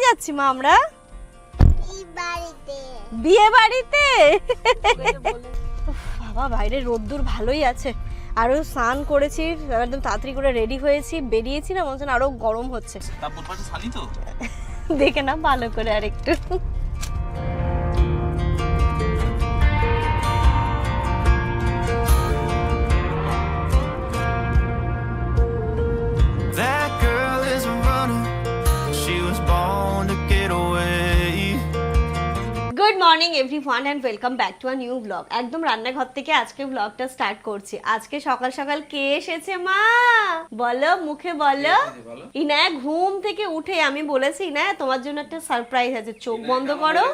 যাচ্ছি মা আমরা? বিয়ে বাড়িতে। বাবা বাইরে রোদ্দুর ভালোই আছে, আরো স্নান করেছি, একদম তাড়াতাড়ি করে রেডি হয়েছি, বেরিয়েছি না, মনে হচ্ছে আরো গরম হচ্ছে। তারপর পাশে শালি তো দেখে না ভালো করে আর একটু। That girl is a runner. She was born to get away. Good morning everyone and welcome back to a new vlog. একদম রান্নাঘর থেকে আজকে ব্লগটা স্টার্ট করছি। আজকে সকাল সকাল কে এসেছে মা বলো, মুখে বলো। ইনায়া ঘুম থেকে উঠে আমি বলেছি ইনায়া তোমার জন্য একটা সারপ্রাইজ আছে, চোখ বন্ধ করো।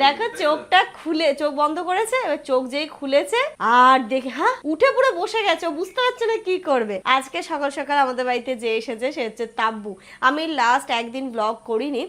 দেখো চোখটা খুলে, চোখ বন্ধ করেছে, এবার চোখ যেই খুলেছে আর দেখে হ্যাঁ উঠে পুরো বসে গেছে, বুঝতে পারছে না কি করবে। আজকে সকাল সকাল আমাদের বাড়িতে যে এসেছে সে হচ্ছে তাব্বু। আমি লাস্ট একদিন ব্লগ করিনি,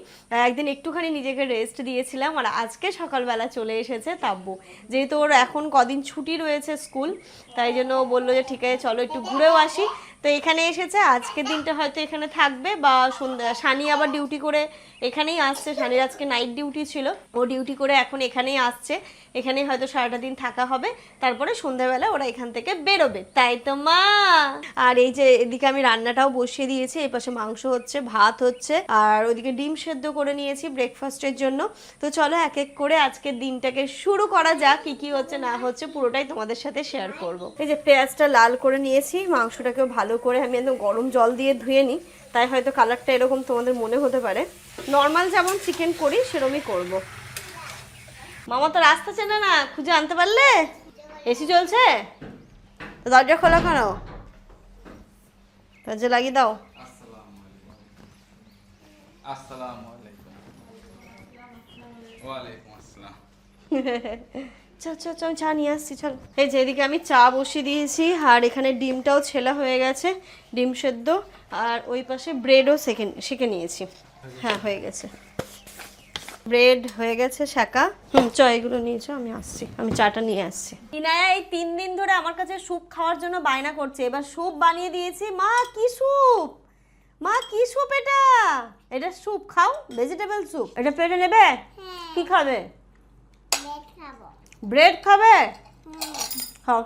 একদিন একটুখানি নিজেকে রেস্ট দিয়েছিলাম, আর আজকে সকালবেলা চলে এসেছে তাব্বু। যেহেতু ওর এখন কদিন ছুটি রয়েছে স্কুল, তাই জন্য ও বললো যে ঠিক আছে চলো একটু ঘুরেও আসি। তো এখানে এসেছে, আজকের দিনটা হয়তো এখানে থাকবে বা সন্ধ্যা। সানি আবার ডিউটি করে এখানেই আসছে, সানির আজকে নাইট ডিউটি ছিল, ও ডিউটি করে এখন এখানেই আসছে, এখানেই হয়তো সারাটা দিন থাকা হবে, তারপরে সন্ধ্যাবেলা ওরা এখান থেকে বেরোবে, তাই তো মা। আর এই যে এদিকে আমি রান্নাটাও বসিয়ে দিয়েছি, এই পাশে মাংস হচ্ছে, ভাত হচ্ছে, আর ওইদিকে ডিম সেদ্ধ করে নিয়েছি ব্রেকফাস্টের জন্য। তো চলো এক এক করে আজকের দিনটাকে শুরু করা যাক, কি কি হচ্ছে না হচ্ছে পুরোটাই তোমাদের সাথে শেয়ার করব। এই যে পেঁয়াজটা লাল করে নিয়েছি, মাংসটাকেও ভালো করে আমি একদম গরম জল দিয়ে ধুয়ে নিই, তাই হয়তো কালারটা এরকম তোমাদের মনে হতে পারে। নর্মাল যেমন চিকেন করি সেরকমই করব। মামা তো রাস্তা চেনে না, খুঁজে আনতে পারলে? এসি চলছে তো দরজা খোলা কেন? দরজা লাগিয়ে দাও। আসসালামু আলাইকুম। ওয়ালাইকুম আসসালাম। চল চল চল চা নিয়ে আসছি চল। এই যে এদিকে আমি চা বসিয়ে দিয়েছি, আর এখানে ডিমটাও ছেলা হয়ে গেছে, ডিম সেদ্ধ, আর ওই পাশে ব্রেডও সেঁকে নিয়েছি। হ্যাঁ হয়ে গেছে, ব্রেড হয়ে গেছে শাকা। চ এগুলো নিয়েছো, আমি আসছি, আমি চাটা নিয়ে আসছি। ইনায়া এই 3 দিন ধরে আমার কাছে স্যুপ খাওয়ার জন্য বায়না করছে, এবার স্যুপ বানিয়ে দিয়েছি। মা কি স্যুপ, মা কি স্যুপ এটা? এটা স্যুপ খাও, ভেজিটেবল স্যুপ। এটা পেটে নেবে? কি খাবে? ব্রেড খাবে? খাও।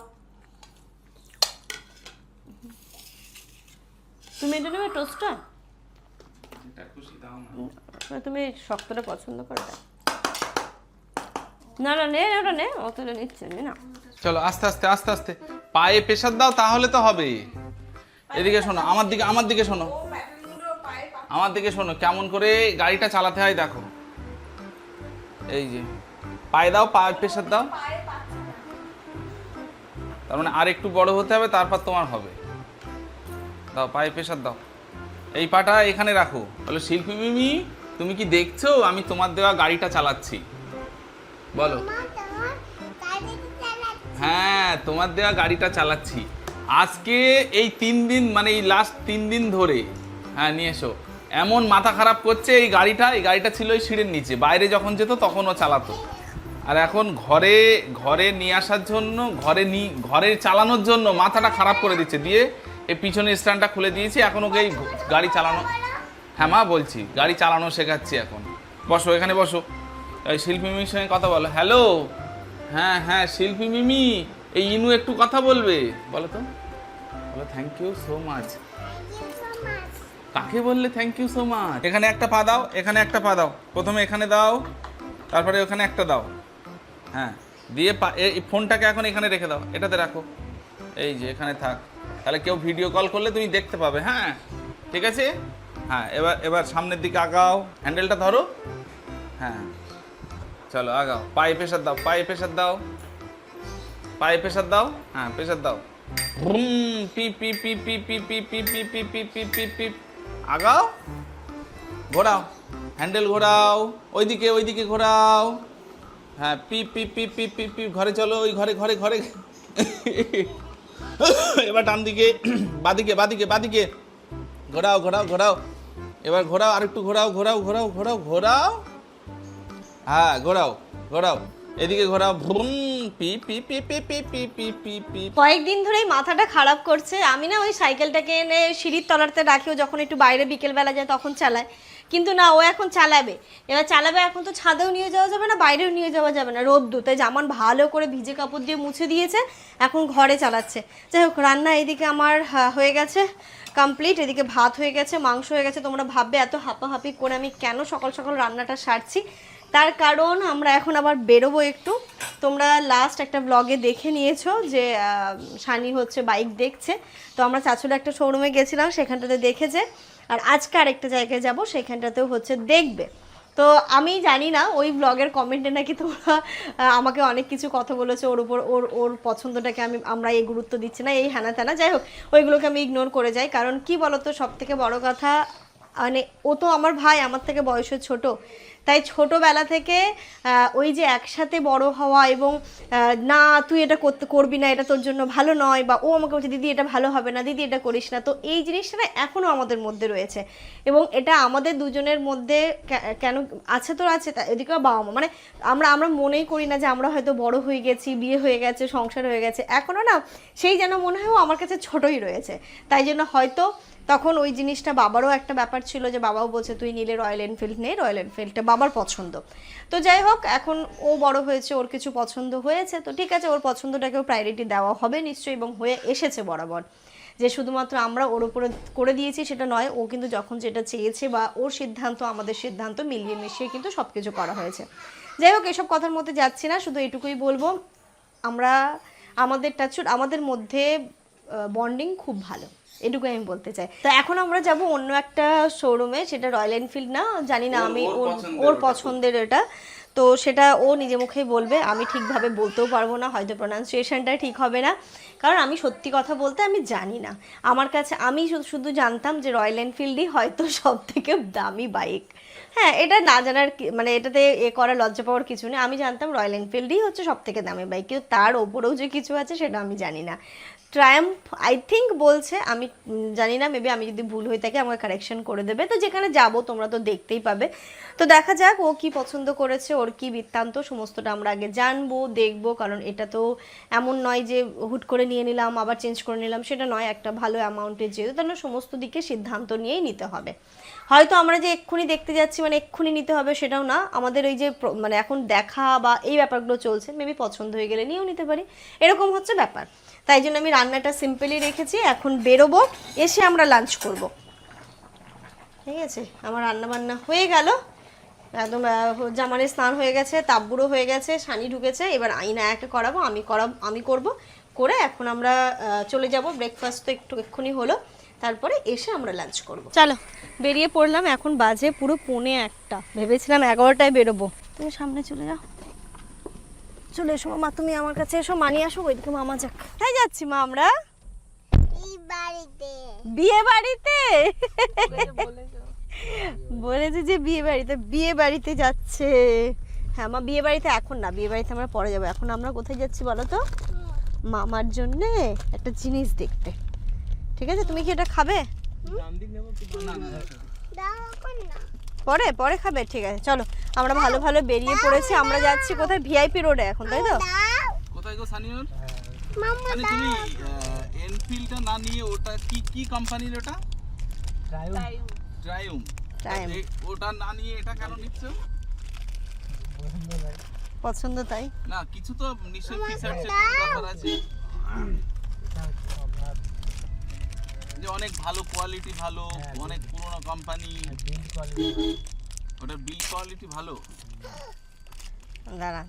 তুমি এটা নেবে টোস্টটা? এটা খুশি দাও না। তুমি শক্তটা পছন্দ করো? না না নে ওটা নে, অতটা নিচ্ছে না। চলো আস্তে আস্তে আস্তে আস্তে পায়ে প্রেসার দাও, তাহলে তো হবে। এদিকে শোনো, আমার দিকে শোনো, আমার দিকে শোনো, কেমন করে গাড়িটা চালাতে হয় দেখো। এই যে পায়ে দাও, পায়ে প্রেসার দাও, তার মানে আর একটু বড় হতে হবে, তারপর তোমার হবে। দাও পায়ে প্রেসার দাও, এই পাটা এখানে রাখো। বলো শিল্পী মিমি তুমি কি দেখছো আমি তোমার দেওয়া গাড়িটা চালাচ্ছি? বলো। হ্যাঁ তোমার দেওয়া গাড়িটা চালাচ্ছি আজকে এই 3 দিন, মানে এই লাস্ট 3 দিন ধরে। হ্যাঁ নিয়ে এসো। এমন মাথা খারাপ করছে, এই গাড়িটা ছিল ওই সিঁড়ির নিচে, বাইরে যখন যেত তখন ও চালাতো, আর এখন ঘরে নিয়ে আসার জন্য, ঘরে চালানোর জন্য মাথাটা খারাপ করে দিচ্ছে। দিয়ে এই পিছনের স্ট্যান্ডটা খুলে দিয়েছি, এখন ওকে এই গাড়ি চালানো। হ্যাঁ মা বলছি, গাড়ি চালানো শেখাচ্ছি এখন। বসো এখানে বসো, এই শিল্পী মিমির সঙ্গে কথা বলো। হ্যালো, হ্যাঁ হ্যাঁ শিল্পী মিমি, এই ইনু একটু কথা বলবে, বলো তো, বলো থ্যাংক ইউ সো মাচ। কাকে বললে থ্যাংক ইউ সো মাচ? এখানে একটা পা দাও, এখানে একটা পা দাও, প্রথমে এখানে দাও, তারপরে ওখানে একটা দাও। হ্যাঁ দিয়ে এই ফোনটাকে এখন এখানে রেখে দাও, এটাতে রাখো, এই যে এখানে থাক, তাহলে কেউ ভিডিও কল করলে তুমি দেখতে পাবে। হ্যাঁ ঠিক আছে। হ্যাঁ এবার সামনের দিকে আগাও, হ্যান্ডেলটা ধরো। হ্যাঁ চলো আগাও, পায়ে প্রেসার দাও, পায়ে প্রেসার দাও, পায়ে প্রেসার দাও। হ্যাঁ প্রেসার দাও। পি পি পি পি পি পি পি পি পি পি পি পি পি। আগাও, ঘোরাও, হ্যান্ডেল ঘোরাও, ওইদিকে ঘোরাও। হ্যাঁ পি পি পি পি পি পি। ঘরে চলো, ওই ঘরে। এবার ডান দিকে, বাদিকে ঘোরাও। এবার ঘোরাও, আরেকটু ঘোরাও। হ্যাঁ ঘোরাও। এদিকে ঘোরাও, ভ্রুম, পি পি পি পি পি পি পি পি পি। কয়েকদিন ধরেই মাথাটা খারাপ করছে। আমি না ওই সাইকেলটাকে এনে সিঁড়ির তলাতে রাখি, ও যখন একটু বাইরে বিকেলবেলা যায় তখন চালায়, কিন্তু না, ও এখন চালাবে। এবার চালাবে, এখন তো ছাদেও নিয়ে যাওয়া যাবে না, বাইরেও নিয়ে যাওয়া যাবে না, রোদ্দুর। তাই জামান ভালো করে ভিজে কাপড় দিয়ে মুছে দিয়েছে, এখন ঘরে চালাচ্ছে। যাই হোক, রান্না এদিকে আমার হয়ে গেছে কমপ্লিট। এদিকে ভাত হয়ে গেছে, মাংস হয়ে গেছে। তোমরা ভাববে এত হাঁপাহাঁপি করে আমি কেন সকাল সকাল রান্নাটা সারছি। তার কারণ আমরা এখন আবার বেরোবো একটু। তোমরা লাস্ট একটা ব্লগে দেখে নিয়েছো যে সানি হচ্ছে বাইক দেখছে, তো আমরা চাচুর একটা শোরুমে গেছিলাম, সেখানটাতে দেখেছে। আর আজকে আরেকটা জায়গায় যাব, সেখানটাতেও হচ্ছে দেখবে। তো আমি জানি না, ওই ব্লগের কমেন্টে নাকি তোমরা আমাকে অনেক কিছু কথা বলেছো ওর উপর, ওর পছন্দটাকে আমরা এই গুরুত্ব দিচ্ছি না, এই হ্যানা ত্যানা। যাই হোক, ওইগুলোকে আমি ইগনোর করে যাই। কারণ কি বলতো, সব থেকে বড় কথা, মানে ও তো আমার ভাই, আমার থেকে বয়সে ছোট। তাই ছোটবেলা থেকে ওই যে একসাথে বড় হওয়া, এবং না তুই এটা করবি না, এটা তোর জন্য ভালো নয়, বা ও আমাকে বলছে দিদি এটা ভালো হবে না, দিদি এটা করিস না। তো এই জিনিসটা না এখনও আমাদের মধ্যে রয়েছে, এবং এটা আমাদের দুজনের মধ্যে কেন আছে, তো আছে। এদিকে বাবা মা, মানে আমরা মনেই করি না যে আমরা হয়তো বড় হয়ে গেছি, বিয়ে হয়ে গেছে, সংসার হয়ে গেছে। এখনও না সেই যেন মনে হয় ও আমার কাছে ছোটই রয়েছে। তাই জন্য হয়তো তখন ওই জিনিসটা বাবারও একটা ব্যাপার ছিল, যে বাবাও বলছে তুই নিলে রয়্যাল এনফিল্ড নে, রয়্যাল এনফিল্ডটা বাবার পছন্দ। তো যাই হোক, এখন ও বড় হয়েছে, ওর কিছু পছন্দ হয়েছে, তো ঠিক আছে, ওর পছন্দটাকেও প্রায়োরিটি দেওয়া হবে নিশ্চয়ই, এবং হয়ে এসেছে বরাবর। যে শুধুমাত্র আমরা ওর উপরে করে দিয়েছি সেটা নয়, ও কিন্তু যখন যেটা চেয়েছে বা ওর সিদ্ধান্ত আমাদের সিদ্ধান্ত মিলিয়ে মিশিয়ে কিন্তু সব কিছু করা হয়েছে। যাই হোক, এসব কথার মধ্যে যাচ্ছি না, শুধু এটুকুই বলবো, আমরা আমাদের মধ্যে বন্ডিং খুব ভালো, এটুকু আমি বলতে চাই। তো এখন আমরা যাব অন্য একটা শোরুমে, সেটা রয়্যাল এনফিল্ড না, জানি না আমি, ওর পছন্দের এটা। তো সেটা ও নিজে মুখেই বলবে, আমি ঠিকভাবে বলতেও পারবো না, হয়তো প্রোনাউন্সিয়েশনটা ঠিক হবে না, কারণ আমি সত্যি কথা বলতে আমি জানি না। আমার কাছে আমি শুধু জানতাম যে রয়্যাল এনফিল্ডই হয়তো সব থেকে দামি বাইক। হ্যাঁ, এটা না জানার মানে এটাতে করা লজ্জা পাওয়ার কিছু নেই। আমি জানতাম রয়্যাল এনফিল্ডই হচ্ছে সব থেকে দামি বাইক, কিন্তু তার ওপরেও যে কিছু আছে সেটা আমি জানি না। ট্রায়াম্ফ আই থিঙ্ক বলছে, আমি জানি না, মেবি আমি যদি ভুল হয়ে থাকি আমাকে কারেকশন করে দেবে। তো যেখানে যাব তোমরা তো দেখতেই পাবে। তো দেখা যাক ও কি পছন্দ করেছে, ওর কি বৃত্তান্ত, সমস্তটা আমরা আগে জানবো, দেখবো। কারণ এটা তো এমন নয় যে হুট করে নিয়ে নিলাম আবার চেঞ্জ করে নিলাম, সেটা নয়। একটা ভালো অ্যামাউন্টে যেহেতু, তাহলে সমস্ত দিকে সিদ্ধান্ত নিয়েই নিতে হবে। হয়তো আমরা যে এক্ষুনি দেখতে যাচ্ছি মানে এক্ষুনি নিতে হবে সেটাও না, আমাদের ওই যে মানে এখন দেখা বা এই ব্যাপারগুলো চলছে, মেবি পছন্দ হয়ে গেলে নিয়েও নিতে পারি, এরকম হচ্ছে ব্যাপার। তাই জন্য আমি রান্নাটা সিম্পলি রেখেছি, এখন বেরোবো, এসে আমরা লাঞ্চ করব। ঠিক আছে, আমার রান্না বান্না হয়ে গেল একদম, জামানের স্নান হয়ে গেছে, তাব্বুরও হয়ে গেছে, সানি ঢুকেছে, এবার আইনা একে করাবো, আমি করব, করে এখন আমরা চলে যাব। ব্রেকফাস্ট তো এক্ষুনি হলো, তারপরে এসে আমরা লাঞ্চ করব। চলো বেরিয়ে পড়লাম, এখন বাজে পুরো 1:45, ভেবেছিলাম 11টায় বেরোবো। তুমি সামনে চলে যাও, চলে এসো মা, তুমি আমার কাছে এসো, মানিয়ে আসো, ওইদিকে মামা যাক। কোথায় যাচ্ছি মা আমরা? বিয়ে বাড়িতে বলেছে যে বিয়ে বাড়িতে যাচ্ছে। হ্যাঁ মা, বিয়ে বাড়িতে এখন না, বিয়ে বাড়িতে আমরা পরে যাবো। এখন আমরা কোথায় যাচ্ছি বলো তো? মামার জন্য একটা জিনিস দেখতে। ঠিক আছে, তুমি কি এটা খাবে? পরে খাবে, ঠিক আছে। চলো, আমরা ভালো ভালো বেরিয়ে পড়েছি, আমরা যাচ্ছি কোথায়? ভিআইপি রোডে এখন, তাই তো? কোথায় গো সানিয়র? মানে তুমি এনফিল্ডটা না নিয়ে ওটা কি কোম্পানির ওটা? ট্রায়াম্ফ। ওটা না নিয়ে এটা কেন নিচ্ছ? পছন্দ তাই না, কিছু তো নিশ্চয়ই ফিচারস এর ব্যাপার আছে, যে অনেক ভালো কোয়ালিটি, ভালো অনেক পুরনো কোম্পানি, ওটা বিল্ড কোয়ালিটি ভালো। দাঁড়া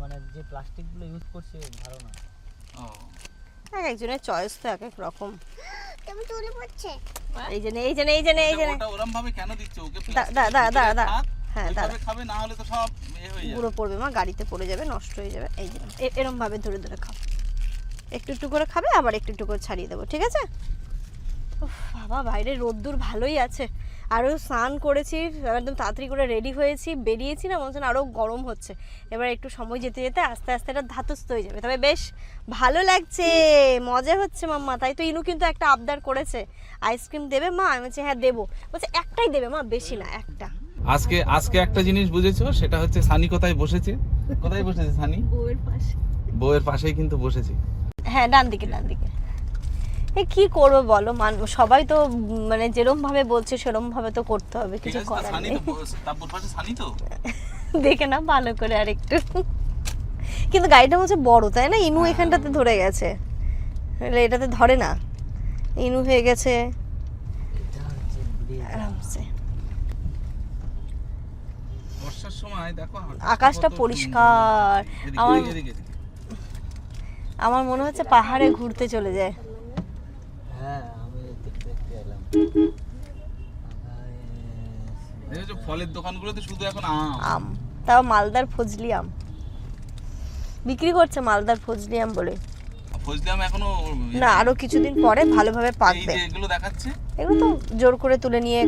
মানে যে প্লাস্টিকগুলো ইউজ করছে ভালো না। একজনের চয়েস তো এক এক রকম। তুমি তুলে পড়ছে এই যে ওটা ওরম ভাবে কেন দিচ্ছে ওকে? দাঁড়া, হ্যাঁ দাঁড়া, খাবে না হলে তো সব হয়ে যাবে, পুরো পড়বে মা, গাড়িতে পড়ে যাবে, নষ্ট হয়ে যাবে। এই যে এরকম ভাবে ধরে ধরে খাও, একটু একটু করে খাবে, আবার একটু একটু করে ছাড়িয়ে দেবো, ঠিক আছে? বাবা, বাইরে রোদ্দুর ভালোই আছে, আরও স্নান করেছি, একদম তাড়াতাড়ি করে রেডি হয়েছি, বেরিয়েছি না, মনে হচ্ছে আরও গরম হচ্ছে। এবার একটু সময় যেতে যেতে আস্তে আস্তে এটা ধাতস্থ হয়ে যাবে, তবে বেশ ভালো লাগছে, মজা হচ্ছে মাম্মা। তাই তো ইনু কিন্তু একটা আবদার করেছে, আইসক্রিম দেবে মা? আমি বলছি হ্যাঁ দেবো। বলছে একটাই দেবে মা, বেশি না, একটা। আজকে একটা জিনিস বুঝেছো, সেটা হচ্ছে সানি কোথায় বসেছে সানি? বউয়ের পাশে। বউয়ের পাশেই কিন্তু বসেছে। হ্যাঁ, ডান দিকে। এ কি করবো বলো, সবাই তো মানে যেরকম ভাবে বলছে সেরকম ভাবে তো করতে হবে, ঠিক কিছু আছে, করার সানি নেই। তো তাব্বুর পাশে সানি তো। দেখে না ভালো করে আর একটু। কিন্তু গাড়িটা হচ্ছে বড়, তাই না? ইনু এখানটাতে ধরে গেছে, নাহলে এটাতে ধরে না। ইনু হয়ে গেছে এটা হচ্ছে ব্রিজ। আরামসে। বর্ষার সময় দেখো আকাশটা কত পরিষ্কার। সুন্দর। আমার এদিকে। আমার মনে হচ্ছে পাহাড়ে ঘুরতে চলে যায়। হ্যাঁ আমি দেখতে এলাম। দেখেছো ফলের দোকানগুলোতে শুধু এখন আম। আম, তাও মালদার ফজলি আম বিক্রি করছে, মালদার ফজলি আম বলে। ফজলি আম এখনো না, আরো কিছুদিন পরে ভালোভাবে এই পাকবে। যে এগুলো দেখাচ্ছে। এগুলো তো জোর করে তুলে নিয়ে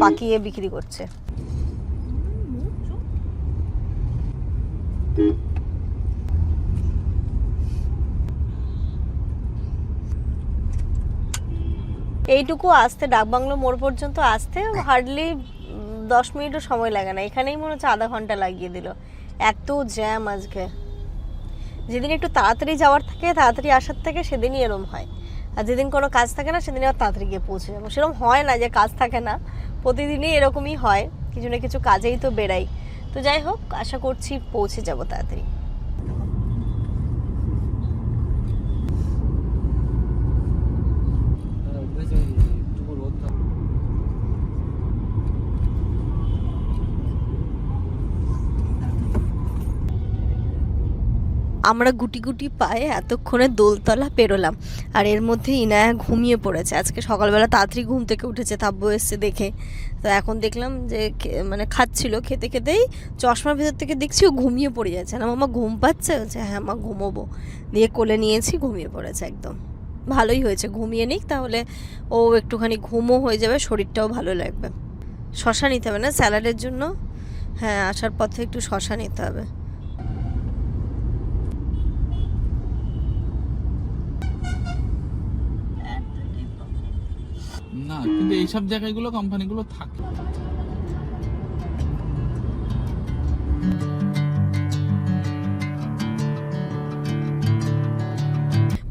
পাকিয়ে বিক্রি করছে। এইটুকু আসতে, ডাকবাংলো মোড় পর্যন্ত আসতে হার্ডলি 10 মিনিটও সময় লাগে না। এখানেই মনে হচ্ছে আধা ঘন্টা লাগিয়ে দিল, এত জ্যাম আজকে। যেদিন একটু তাড়াতাড়ি যাওয়ার থাকে, তাড়াতাড়ি আসার থেকে, সেদিনই এরম হয়। আর যেদিন কোনো কাজ থাকে না, সেদিন আবার তাড়াতাড়ি গিয়ে পৌঁছে যাবো। সেরকম হয় না যে কাজ থাকে না, প্রতিদিনই এরকমই হয়, কিছু না কিছু কাজেই তো বেরাই। তো যাই হোক, আশা করছি পৌঁছে যাবো তাড়াতাড়ি। একটু রোদ থাকে। আমরা গুটি গুটি পায়ে এতক্ষণে দোলতলা পেরোলাম, আর এর মধ্যে ইনায়া ঘুমিয়ে পড়েছে। আজকে সকালবেলা তাড়াতাড়ি ঘুম থেকে উঠেছে, তাব্বু এসছে দেখে। তো এখন দেখলাম যে মানে খাচ্ছিল, খেতে খেতেই চশমার ভেতর থেকে দেখছি ও ঘুমিয়ে পড়ে যাচ্ছে। না মামা ঘুম পাচ্ছে? বলছে হ্যাঁ মা ঘুমোবো। দিয়ে কোলে নিয়েছি, ঘুমিয়ে পড়েছে একদম। ভালোই হয়েছে, ঘুমিয়ে নিক, তাহলে ও একটুখানি ঘুমও হয়ে যাবে, শরীরটাও ভালো লাগবে। শশা নিতে হবে না স্যালাডের জন্য? হ্যাঁ, আসার পথে একটু শশা নিতে হবে। না কিন্তু এইসব জায়গাগুলো কোম্পানিগুলো থাকে।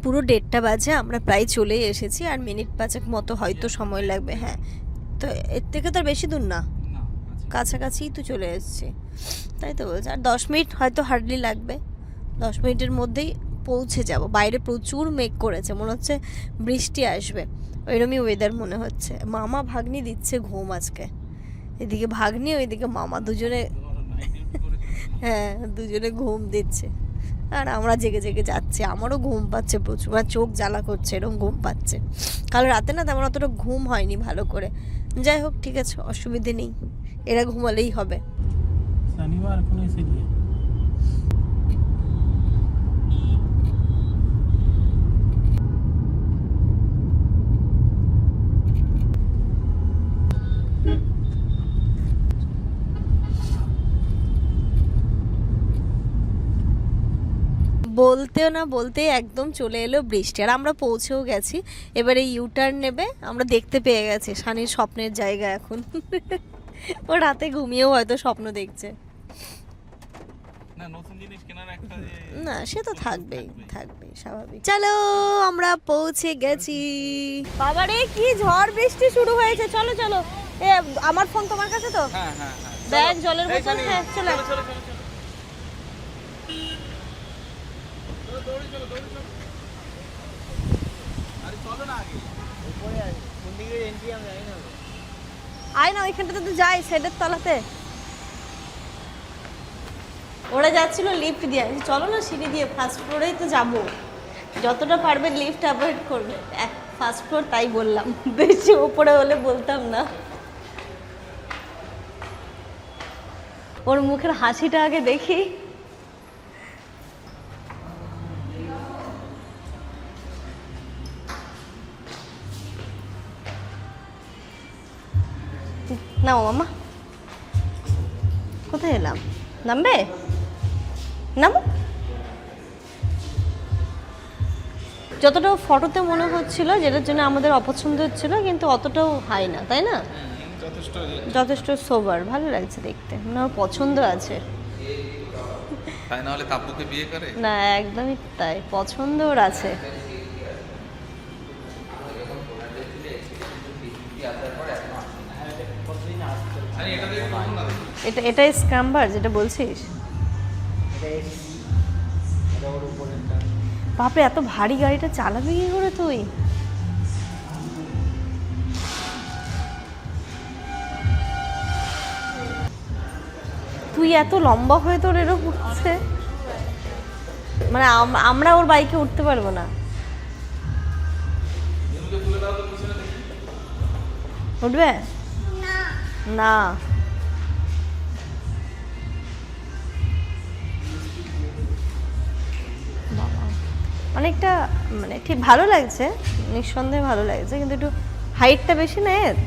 পুরো 1:30 বাজে, আমরা প্রায় চলেই এসেছি, আর মিনিট 5 মতো হয়তো সময় লাগবে। হ্যাঁ, তো এর থেকে তো আর বেশি দূর না, কাছাকাছিই তো চলে এসেছি, তাই তো বলছি। আর 10 মিনিট হয়তো হার্ডলি লাগবে, 10 মিনিটের মধ্যেই পৌঁছে যাব। বাইরে প্রচুর মেঘ করেছে, মনে হচ্ছে বৃষ্টি আসবে, ওইরকমই ওয়েদার মনে হচ্ছে। মামা ভাগ্নি দিচ্ছে ঘুম আজকে, এদিকে ভাগ্নি ওইদিকে মামা, দুজনে হ্যাঁ দুজনে ঘুম দিচ্ছে, আর আমরা জেগে জেগে যাচ্ছি। আমারও ঘুম পাচ্ছে প্রচুর, মানে চোখ জ্বালা করছে, এরকম ঘুম পাচ্ছে। কাল রাতে না তেমন অতটা ঘুম হয়নি ভালো করে। যাই হোক, ঠিক আছে, অসুবিধে নেই, এরা ঘুমালেই হবে। শনিবার কোনো এসে দিয়ে বলতেও না বলতেই একদম চলে এলো বৃষ্টি, আর আমরা পৌঁছেও গেছি। এবারে ইউটার্ন নেবে, আমরা দেখতে পেয়ে গেছি সানির স্বপ্নের জায়গা এখন। ও রাতে ঘুমিয়েও হয়তো স্বপ্ন দেখছে। না নতুন জিনিস কেনার একটা না সে তো থাকবেই স্বাভাবিক। চলো আমরা পৌঁছে গেছি। বাবারে কি ঝড় বৃষ্টি শুরু হয়েছে। চলো চলো, এ আমার ফোন তোমার কাছে তো? হ্যাঁ হ্যাঁ হ্যাঁ ব্যাগ, জলের বোতল, হ্যাঁ চলো। আরে চলো না আগে। উপরে কোন দিকে এন্ট্রি আমি জানি না। আয় না, ওইখানটাতে তো যাই, শেডের তলাতে। ওরা যাচ্ছিল লিফট দিয়ে, আমি বলছি, চলো না সিঁড়ি দিয়ে, ফার্স্ট ফ্লোরেই তো যাবো, যতটা পারবে লিফট অ্যাভয়েড করবে। ফার্স্ট ফ্লোর তাই বললাম, বেশি ওপরে হলে বলতাম না। ওর মুখের হাসিটা আগে দেখি। না মামা, কোথায় এলাম? নামবে? নামো। যতটা ফটোতে মনে হচ্ছিল, যেটার জন্য আমাদের অপছন্দ হচ্ছিল, কিন্তু অতটাও হাই না, তাই না? যথেষ্ট যথেষ্ট সোবার, ভালো লাগছে দেখতে, আমার পছন্দ আছে। তাই না হলে তাব্বুকে বিয়ে করে? না একদমই তাই, পছন্দ ওর আছে। এটা এটাই স্ক্রাম্বার যেটা বলছিস? এটা ওর উপরেরটা। বাপরে, এত ভারী গাড়িটা চালাবি কি করে তুই? তুই এত লম্বা হয়ে তোর এরকম উঠছে, মানে আমরা ওর বাইকে উঠতে পারবো না। উঠবে না? বাবা, অনেকটা মানে ঠিক ভালো লাগছে, নিঃসন্দেহে ভালো লাগছে, কিন্তু একটু হাইটটা বেশি না এর,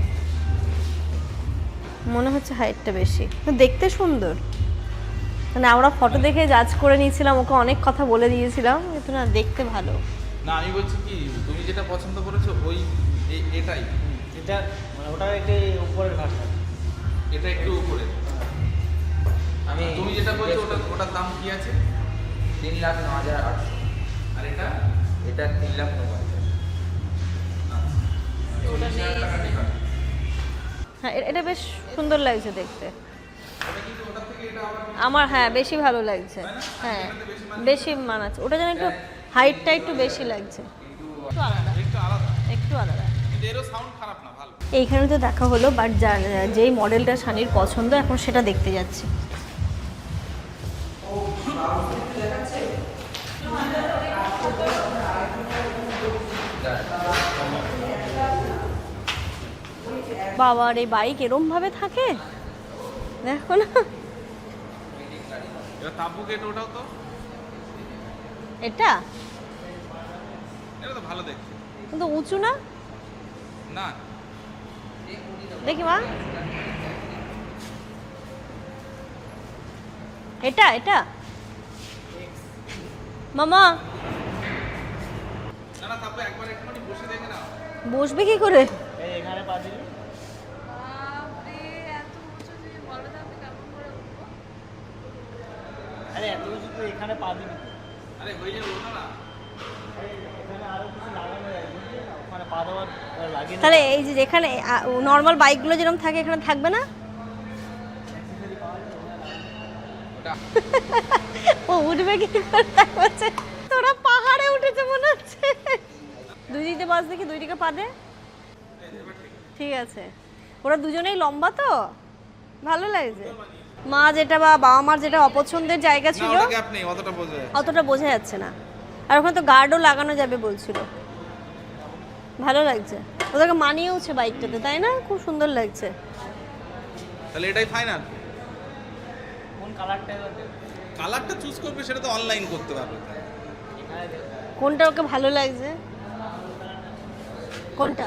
মনে হচ্ছে হাইটটা বেশি। তো দেখতে সুন্দর, মানে আমরা ফটো দেখে জাজ করে নিয়েছিলাম, ওকে অনেক কথা বলে দিয়েছিলাম, কিন্তু না দেখতে ভালো। না আমি বলছি কি, তুমি যেটা পছন্দ করেছো ওই এটাই, এটা মানে ওটা একটু উপরের ভাষা। এটা একটু উপরে। আমি তুমি যেটা বলছো ওটার দাম কি আছে? 3,09,800। আর এটা এটা 3,90,000। হ্যাঁ এটা বেশ সুন্দর লাগছে দেখতে আমার, হ্যাঁ বেশি ভালো লাগছে, হ্যাঁ বেশি মানাচ্ছে। ওটা যেন একটু হাইটটা একটু বেশি লাগছে, একটু আলাদা, একটু আলাদা, একটু আলাদা। কিন্তু এরও সাউন্ড খারাপ না, ভালো। এইখানে তো দেখা হলো, বাট যেই মডেলটা শানির পছন্দ এখন সেটা দেখতে যাচ্ছি। বাবার এই বাইক এরম ভাবে থাকে, দেখো না। এবার তাব্বুকে এটা ওঠাও তো, এটা এটা তো ভালো দেখতে। কিন্তু উঁচু না, না দেখি মা, এটা এটা মামা না না, তাব্বু একবার একটুখানি বসে দেখে নাও। বসবে কি করে? এই এখানে পা দিবি। আরে এত কিছু তো এখানে পা দিবি তো। আরে হয়ে যাবে, ওঠো না। এখানে আরো কিছু লাগানো যায়, বুঝলি না? ওখানে পা দেওয়ার লাগে না। তাহলে এই যে যেখানে নর্মাল বাইকগুলো যেরকম থাকে এখানে থাকবে না? ও উঠবে কি করে তাই বলছে। তোরা পাহাড়ে উঠেছে মনে হচ্ছে। দুই দিকে বাস দেখি, দুই দিকে পা দে। ঠিক আছে, ওরা দুজনেই লম্বা তো ভালো লাগছে। মা যেটা বা বাবা মার যেটা অপছন্দের জায়গা না ছিল ওটা গ্যাপ নেই, অতটা বোঝা যায়। অতটা বোঝা যাচ্ছে না, আর ওখানে তো গার্ডও লাগানো যাবে বলছিল। ভালো লাগছে, ওদেরকে মানিয়েওছে বাইকটাতে, তাই না? খুব সুন্দর লাগছে। তাহলে এটাই ফাইনাল। কোন কালারটা এবার দেখ। কালারটা চুজ করবে সেটা তো অনলাইন করতে পারবে। এখানে দেখ। কোনটা ওকে ভালো লাগছে? কোনটা?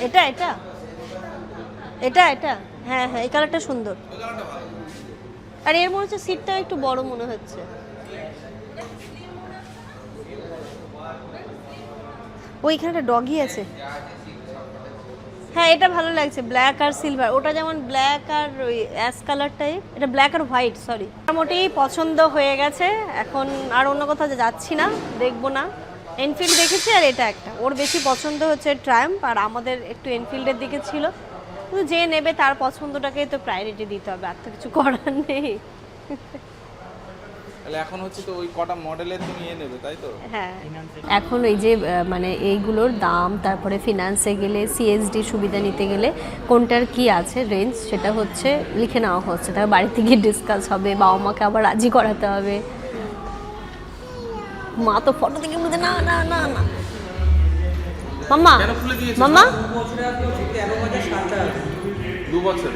এটা এটা এটা এটা হ্যাঁ হ্যাঁ, এই কালারটা সুন্দর। ওই কালারটা ভালো। আর এর মনে হচ্ছে সিটটা একটু বড় মনে হচ্ছে। ওইখানে ডগি আছে। হ্যাঁ এটা ভালো লাগছে, ব্ল্যাক আর সিলভার। ওটা যেমন ব্ল্যাক আর ওই অ্যাশ কালার টাইপ, এটা ব্ল্যাক আর হোয়াইট, সরি। মোটামুটি পছন্দ হয়ে গেছে, এখন আর অন্য কোথাও যাচ্ছি না, দেখবো না। এনফিল্ড দেখেছি, আর এটা একটা ওর বেশি পছন্দ হচ্ছে ট্রায়াম্প, আর আমাদের একটু এনফিল্ডের দিকে ছিল। কিন্তু যে নেবে তার পছন্দটাকেই তো প্রায়োরিটি দিতে হবে, আর তো কিছু করার নেই। তাহলে এখন হচ্ছে তো ওই কটা মডেলের তুমি নেবে, তাই তো? হ্যাঁ, এখন এই যে মানে এইগুলোর দাম, তারপরে ফিনান্সে গেলে, সিএসডি সুবিধা নিতে গেলে কোনটার কি আছে রেঞ্জ, সেটা হচ্ছে লিখে নেওয়া হচ্ছে। তারপর বাড়িতে গিয়ে ডিসকাস হবে, বাবা মাকে আবার রাজি করাতে হবে। মা তো ফটো থেকে বুঝে না না না না। মাম্মা কেন খুলে দিয়েছো? মাম্মা 2 বছর।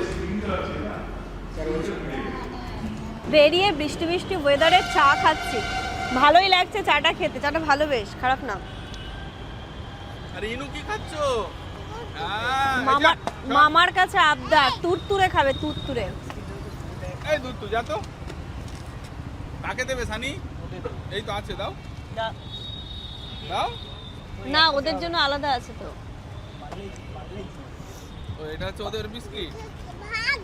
বেরিয়ে বৃষ্টি বৃষ্টি ওয়েদারে চা খাচ্ছি, ভালোই লাগছে চাটা খেতে। চাটা ভালো, বেশ খারাপ না। আরে ইনু কি খাচ্ছ? মামার কাছে আবদার, তুরতুরে খাবে, তুরতুরে। এই দুধ তো যা তো। কাকে দেবে সানি? এই তো আছে, দাও দাও। না ওদের জন্য আলাদা আছে তো। ও এটা হচ্ছে ওদের বিস্কিট। ভাগ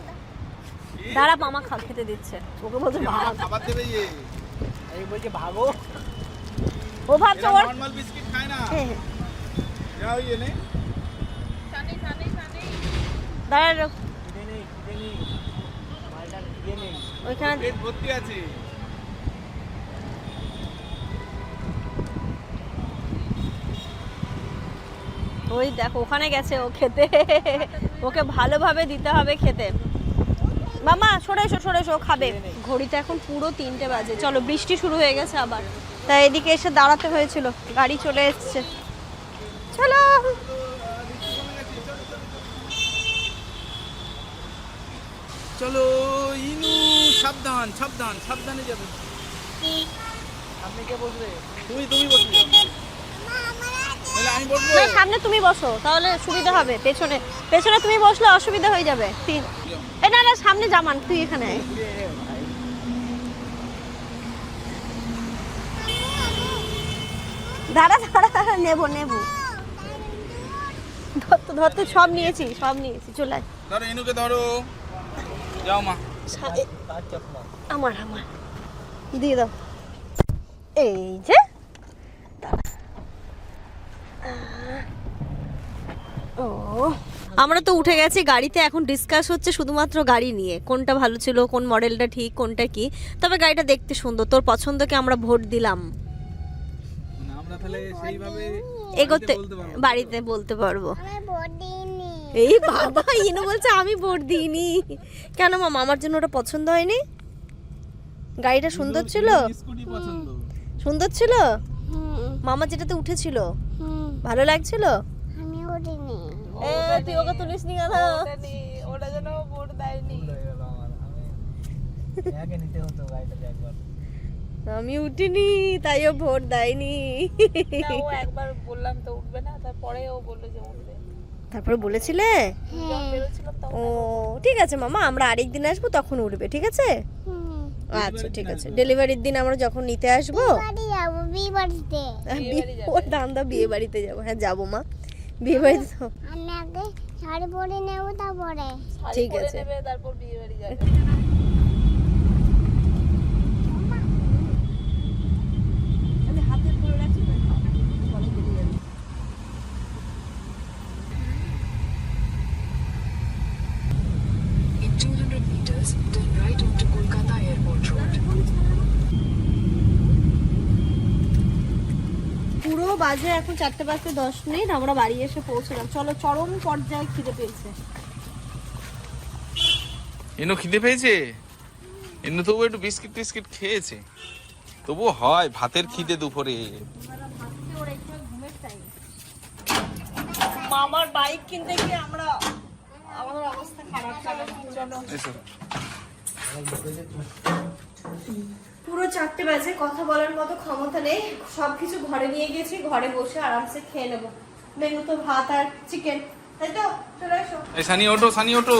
দাঁড়া, মামা খেতে দিচ্ছে, ওকে বলছে ভাগ। খাবার দেবে ইয়ে। এই বলছে ভাগো। ও ভাবছে এরা ওর নরমাল বিস্কিট খায় না। হ্যাঁ, হ্যাঁ। যাও ইয়ে নে। দাঁড়া, খিদে নেই, খিদে নেই। মালটার খিদে নেই। ওইখানে পেট ভর্তি আছে। ওই দেখো ওখানে গেছে ও খেতে। ওকে ভালোভাবে দিতে হবে খেতে। মামা সরে এসো, সরে এসো, ও খাবে। ঘড়িতে এখন পুরো 3টে বাজে। চলো, বৃষ্টি শুরু হয়ে গেছে আবার, তাই এদিকে এসে দাঁড়াতে হয়েছিল। গাড়ি চলে এসছে, চলো। চলো ইনু, সাবধান সাবধান, সাবধানে যাবে। আপনি কে বসবে? তুমি বসবে। তাহলে আমি বসবো। না, সামনে তুমি বসো, তাহলে সুবিধা হবে। পেছনে পেছনে তুমি বসলে অসুবিধা হয়ে যাবে। এ না না, সামনে জামান, তুই এখানে আয়। দাঁড়া দাঁড়া দাঁড়া, নেবো নেবো। ধরতো ধরতো, সব নিয়েছি, সব নিয়েছি, চলে আয়। ধরো ইনুকে ধরো। যাও মা। তার চশমা। আমার আমার দিয়ে দাও। এই যে দাঁড়া। ও, আমরা তো উঠে গেছি গাড়িতে। এখন ডিসকাস হচ্ছে শুধুমাত্র গাড়ি নিয়ে, কোনটা ভালো ছিল, কোন মডেলটা ঠিক, কোনটা কি। তবে গাড়িটা দেখতে সুন্দর, তোর পছন্দকে আমরা ভোট দিলাম। আমরা তাহলে সেইভাবে এগোতে বাড়িতে বলতে পারবো। আমার বডি নেই এই বাবা, ইনু বলছে আমি ভোট দিইনি। কেন মামা, আমার জন্য ওটা পছন্দ হয়নি? গাড়িটা সুন্দর ছিল, স্কুটি পছন্দ। সুন্দর ছিল। হুম মামা যেটাতে উঠেছিল হুম ভালো লাগছিল। আমি বডি নেই তুই ওকে তুলিস নি কেন? ভুল হয়ে গেল আমার। আমি একে নিতে হতো গাড়িটাতে একবার। আমি উঠিনি, তাই ও ভোট দেয়নি। ও একবার বললাম তো উঠবে না, তারপরে ও বললো যে উঠবে। তারপরে বলেছিলে? হ্যাঁ বেরোচ্ছিলাম তখন ও ঠিক আছে মামা, আমরা আরেকদিন আসবো, তখন উঠবে, ঠিক আছে? হুম আচ্ছা ঠিক আছে, ডেলিভারির দিন আমরা যখন নিতে আসবো। বাড়ি যাবো বিয়ে বাড়িতে ও দান্দা বিয়ে বাড়িতে যাবো। হ্যাঁ যাবো মা, বিয়ে বাড়িতে যাবো। আমি আগে শাড়ি পরে নেবো তারপরে শাড়ি ঠিক পরে আছে। নেবে, তারপর বিয়ে বাড়ি যাবে। In 200 meters, turn right onto Kolkata Airport Road. পুরো বাজে এখন 4:10 আমরা বাড়ি এসে পৌঁছলাম। চলো, চরম পর্যায়ে খিদে পেয়েছে। ইনু খিদে পেয়েছে? ইনু তবু একটু বিস্কিট টিস্কিট খেয়েছে, তবু হয় ভাতের খিদে দুপুরে। মামার বাইক কিনতে গিয়ে আমাদের অবস্থা খারাপ। চলো এসো। পুরো 4টে বাজে, কথা বলার মতো ক্ষমতা নেই। সবকিছু ঘরে নিয়ে গেছি, ঘরে বসে আরামসে খেয়ে নেবো। মেনু তো ভাত আর চিকেন, তাই তো? চলে এসো। এই সানি ওঠো, সানি ওঠো।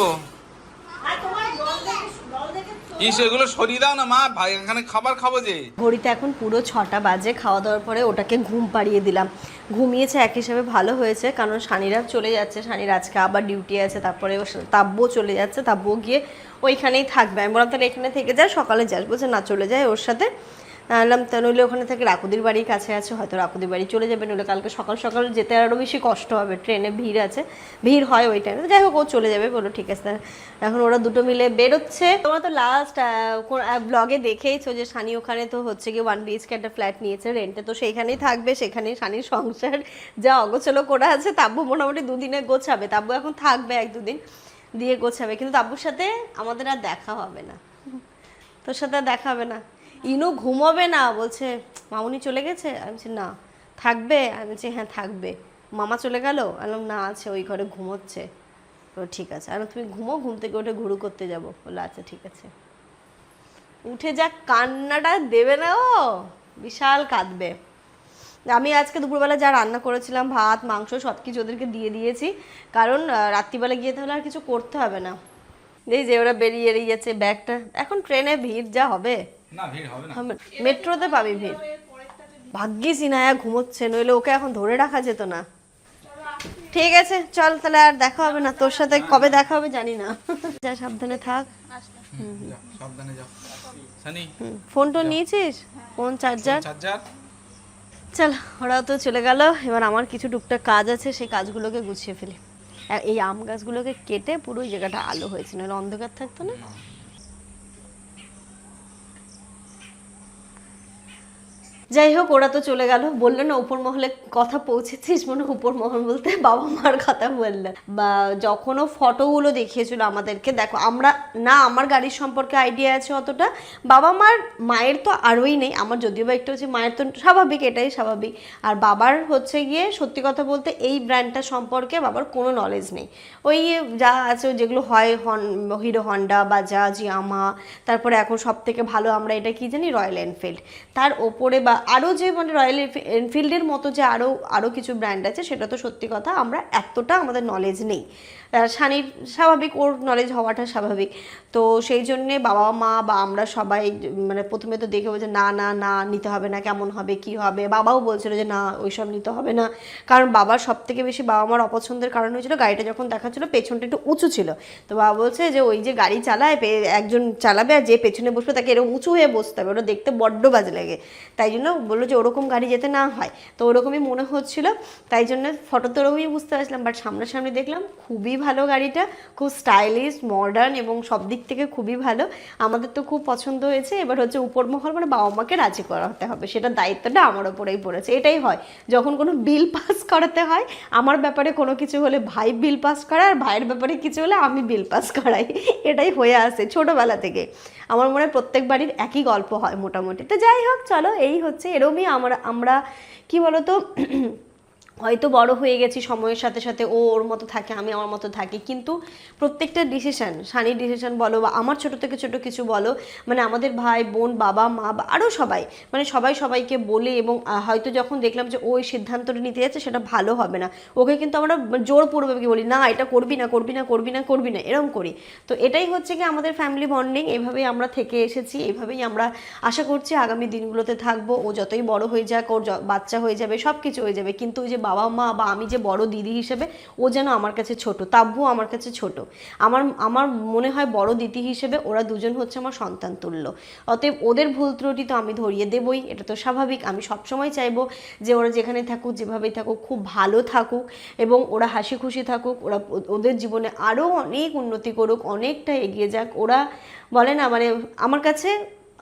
আর তোমার দল দেখে ইস, এগুলো সরিয়ে দাও না মা, ভাই এখানে খাবার খাবো যে। ঘড়িতে এখন পুরো 6টা বাজে। খাওয়া দাওয়ার পরে ওটাকে ঘুম পাড়িয়ে দিলাম। ঘুমিয়েছে, এক হিসাবে ভালো হয়েছে, কারণ শানিরা চলে যাচ্ছে। শানির আজকে আবার ডিউটি আছে, তারপরে তাব্বও চলে যাচ্ছে। তাব্বও গিয়ে ওইখানেই থাকবে। আমি বললাম তাহলে এখানে থেকে যায়, সকালে যাস। বলছে না, চলে যায় ওর সাথে। বললাম তা নইলে ওখানে থেকে রাকুদির বাড়ির কাছে আছে, হয়তো রাকুদির বাড়ি চলে যাবে, নইলে কালকে সকাল সকাল যেতে আরও বেশি কষ্ট হবে, ট্রেনে ভিড় আছে, ভিড় হয় ওই টাইমে। যাই হোক, ও চলে যাবে, বলো ঠিক আছে। এখন ওরা দুটো মিলে বেরোচ্ছে। তোমরা তো লাস্ট ব্লগে দেখেইছো যে শানি ওখানে তো হচ্ছে কি 1 BHK একটা ফ্ল্যাট নিয়েছে রেন্টে, তো সেইখানেই থাকবে। সেখানেই শানির সংসার যা অগোছলো করা আছে, তাব্বু মোটামুটি 2 দিনে গোছাবে। তাব্বু এখন থাকবে 1-2 দিন দিয়ে গোছাবে, কিন্তু তাব্বুর সাথে আমাদের আর দেখা হবে না। তোর সাথে আর দেখা হবে না। ইনু ঘুমোবে না, বলছে মামুনি চলে গেছে। আমি বলছি না, থাকবে? আমি বলছি হ্যাঁ থাকবে। মামা চলে গেল? আলাম না, আছে ওই ঘরে ঘুমোচ্ছে। বলো ঠিক আছে। আর তুমি ঘুমো, ঘুম থেকে উঠে ঘুরু করতে যাবো। বললো আচ্ছা ঠিক আছে। উঠে যা কান্নাটা দেবে না ও, বিশাল কাঁদবে। আমি আজকে দুপুরবেলা যা রান্না করেছিলাম, ভাত মাংস সব কিছু ওদেরকে দিয়ে দিয়েছি, কারণ রাত্রিবেলা গিয়ে তাহলে আর কিছু করতে হবে না। এই যে ওরা বেরিয়ে যাচ্ছে ব্যাগটা। এখন ট্রেনে ভিড় যা হবে, না ভিড় হবে না, মেট্রোতে পাবি ভিড়। ভাগ্যিস ইনায়া ঘুমোচ্ছে, নইলে ওকে এখন ধরে রাখা যেত না। ঠিক আছে চল তাহলে, আর দেখা হবে না তোর সাথে, কবে দেখা হবে জানি না। যা সাবধানে থাক। সাবধানে যাও সানি। ফোন টোন নিয়েছিস? Phone charger? চার্জার। চল, ওরাও তো চলে গেল, এবার আমার কিছু টুকটাক কাজ আছে, সেই কাজগুলোকে গুছিয়ে ফেলি। এই আম গাছগুলোকে কেটে পুরো ওই জায়গাটা আলো হয়েছে, নাহলে অন্ধকার থাকতো না। যাই হোক, ওরা তো চলে গেল। বললো না উপর মহলে কথা পৌঁছেছিস, মনে উপর মহল বলতে বাবা মার কথা বললেন। বা যখনও ফটোগুলো দেখিয়েছিল আমাদেরকে, দেখো আমরা না, আমার গাড়ির সম্পর্কে আইডিয়া আছে অতটা, বাবা মায়ের তো আরোই নেই, আমার যদিও বা একটু হচ্ছে, মায়ের তো স্বাভাবিক, এটাই স্বাভাবিক। আর বাবার হচ্ছে গিয়ে সত্যি কথা বলতে এই ব্র্যান্ডটা সম্পর্কে বাবার কোনো নলেজ নেই। ওই যা আছে যেগুলো হয় হিরো হন্ডা, বাজাজ, ইয়ামা, তারপরে এখন সব থেকে ভালো আমরা এটা কি জানি, রয়্যাল এনফিল্ড, তার ওপরে বা আরও যে মানে রয়্যাল এনফিল্ডের মতো যে আরও কিছু ব্র্যান্ড আছে, সেটা তো সত্যি কথা আমরা এতটা আমাদের নলেজ নেই। সানির স্বাভাবিক, ওর নলেজ হওয়াটা স্বাভাবিক। তো সেই জন্যে বাবা মা বা আমরা সবাই মানে প্রথমে তো দেখে বলছে না না না নিতে হবে না, কেমন হবে কি হবে। বাবাও বলছিল যে না ওইসব নিতে হবে না, কারণ বাবার সব থেকে বেশি বাবা মার অপছন্দের কারণ হয়েছিল গাড়িটা যখন দেখাচ্ছিল পেছনটা একটু উঁচু ছিল। তো বাবা বলছে যে ওই যে গাড়ি চালায়, একজন চালাবে আর যে পেছনে বসবে তাকে এরকম উঁচু হয়ে বসতে হবে, ওটা দেখতে বড্ড বাজে লাগে। তাই জন্য বললো যে ওরকম গাড়ি যেতে না হয়। তো ওরকমই মনে হচ্ছিল, তাই জন্য ফটোতে ওরকমই বুঝতে পারছিলাম, বাট সামনাসামনি দেখলাম খুবই ভালো গাড়িটা, খুব স্টাইলিশ, মডার্ন এবং সব দিক থেকে খুবই ভালো। আমাদের তো খুব পছন্দ হয়েছে। এবার হচ্ছে উপর মহল মানে বাবা মাকে রাজি করাতে হবে, সেটা দায়িত্বটা আমার ওপরেই পড়েছে। এটাই হয় যখন কোনো বিল পাস করাতে হয়, আমার ব্যাপারে কোনো কিছু হলে ভাই বিল পাস করায়, আর ভাইয়ের ব্যাপারে কিছু হলে আমি বিল পাস করাই। এটাই হয়ে আসে ছোটোবেলা থেকে। আমার মনে হয় প্রত্যেক বাড়ির একই গল্প হয় মোটামুটি। তো যাই হোক চলো, এই হচ্ছে এরমই আমরা কি বলতো হয়তো বড় হয়ে গেছি সময়ের সাথে সাথে, ও ওর মতো থাকে, আমি আমার মতো থাকি, কিন্তু প্রত্যেকটা ডিসিশন, সানির ডিসিশন বলো বা আমার ছোট থেকে ছোট কিছু বলো, মানে আমাদের ভাই বোন বাবা মা বা আরও সবাই, মানে সবাই সবাইকে বলে, এবং হয়তো যখন দেখলাম যে ওই সিদ্ধান্তটা নিতে যাচ্ছে সেটা ভালো হবে না, ওকে কিন্তু আমরা জোরপূর্বক বলি না এটা করবি না করবি না করবি না করবি না, এরকম করি। তো এটাই হচ্ছে কি আমাদের ফ্যামিলি বন্ডিং, এভাবেই আমরা থেকে এসেছি, এইভাবেই আমরা আশা করছি আগামী দিনগুলোতে থাকবো। ও যতই বড় হয়ে যাক, ওর বাচ্চা হয়ে যাবে, সব কিছু হয়ে যাবে, কিন্তু ওই যে বাবা মা বা আমি যে বড় দিদি হিসেবে, ও যেন আমার কাছে ছোট, তাব্বু আমার কাছে ছোট। আমার মনে হয় বড় দিদি হিসেবে ওরা দুজন হচ্ছে আমার সন্তান তুল্য। অতএব ওদের ভুল ত্রুটি তো আমি ধরিয়ে দেবই, এটা তো স্বাভাবিক। আমি সবসময় চাইবো যে ওরা যেখানে থাকুক, যেভাবেই থাকুক, খুব ভালো থাকুক এবং ওরা হাসি খুশি থাকুক, ওরা ওদের জীবনে আরও অনেক উন্নতি করুক, অনেকটা এগিয়ে যাক। ওরা বলে না মানে আমার কাছে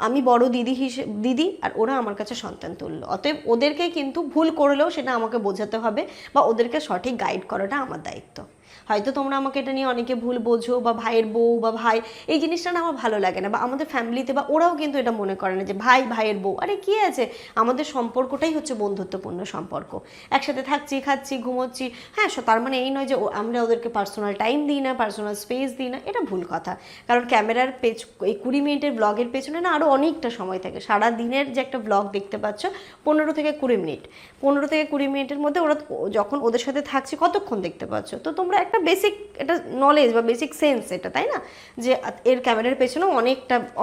আমি বড় দিদি আর ওরা আমার কাছে সন্তান তুল্য। অতএব ওদেরকে কিন্তু ভুল করলেও সেটা আমাকে বোঝাতে হবে বা ওদেরকে সঠিক গাইড করাটা আমার দায়িত্ব। হয়তো তোমরা আমাকে এটা নিয়ে অনেকে ভুল বোঝো, বা ভাইয়ের বউ বা ভাই, এই জিনিসটা না আমার ভালো লাগে না, বা আমাদের ফ্যামিলিতে বা ওরাও কিন্তু এটা মনে করে না যে ভাইয়ের বউ, আরে কি আছে, আমাদের সম্পর্কটাই হচ্ছে বন্ধুত্বপূর্ণ সম্পর্ক, একসাথে থাকছি, খাচ্ছি, ঘুমোচ্ছি। হ্যাঁ, তার মানে এই নয় যে আমরা ওদেরকে পার্সোনাল টাইম দিই না, পার্সোনাল স্পেস দিই না, এটা ভুল কথা। কারণ ক্যামেরার এই 20 মিনিটের ব্লগের পেছনে না আরও অনেকটা সময় থাকে। সারা দিনের যে একটা ব্লগ দেখতে পাচ্ছ 15 থেকে 20 মিনিট, 15 থেকে 20 মিনিটের মধ্যে ওরা যখন ওদের সাথে থাকছে কতক্ষণ দেখতে পাচ্ছ। তো তোমরা একটা বেসিক এটা নলেজ বা বেসিক সেন্স এটা, তাই না, যে এর ক্যামেরার পেছনেও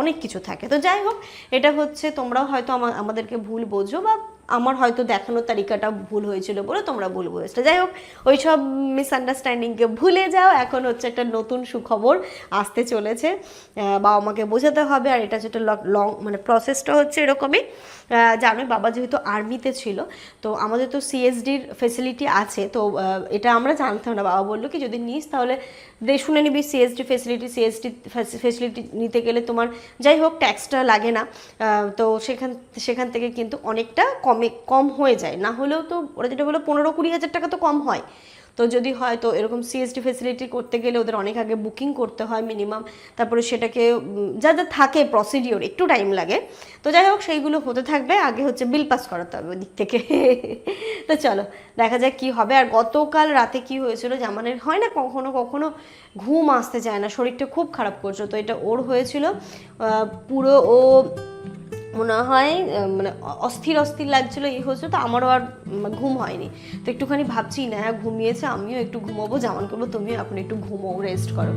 অনেক কিছু থাকে। তো যাই হোক, এটা হচ্ছে তোমরাও হয়তো আমাদেরকে ভুল বোঝো, বা আমার হয়তো দেখানোর তালিকাটা ভুল হয়েছিল বলে তোমরা ভুল বুঝেছো। যাই হোক, ওই সব মিসআন্ডারস্ট্যান্ডিংকে ভুলে যাও। এখন হচ্ছে একটা নতুন সুখবর আসতে চলেছে, বাবা মাকে বোঝাতে হবে। আর এটা যেটা লং মানে প্রসেসটা হচ্ছে এরকমই, জানো বাবা যেহেতু আর্মিতে ছিল, তো আমাদের তো সিএসডির ফেসিলিটি আছে। তো এটা আমরা জানতাম না, বাবা বললো কি যদি নিস তাহলে শুনে নিবি সিএসডি ফেসিলিটি নিতে গেলে তোমার যাই হোক ট্যাক্সটা লাগে না। তো সেখান থেকে কিন্তু অনেকটা কম হয়ে যায়, না হলেও তো ওরা যেটা বলো 15-20 হাজার টাকা তো কম হয়। তো যদি হয় তো এরকম সিএসডি ফেসিলিটি করতে গেলে ওদের অনেক আগে বুকিং করতে হয় মিনিমাম, তারপরে সেটাকে যা থাকে প্রসিডিওর একটু টাইম লাগে। তো যাই হোক সেইগুলো হতে থাকবে, আগে হচ্ছে বিল পাস করাতে হবে ওই দিক থেকে। তো চলো দেখা যাক কি হবে। আর গতকাল রাতে কি হয়েছিল, জামানের হয় না কখনো ঘুম আসতে চায় না, শরীরটা খুব খারাপ করছে। তো এটা ওর হয়েছিল, পুরো ও মনে হয় মানে অস্থির লাগছিল, এই হয়েছিল। তো আমারও আর ঘুম হয়নি, তো একটুখানি ভাবছি না ঘুমিয়েছে, আমিও একটু ঘুমোবো, জামান করবো তুমিও এখন একটু ঘুমো, রেস্ট করো।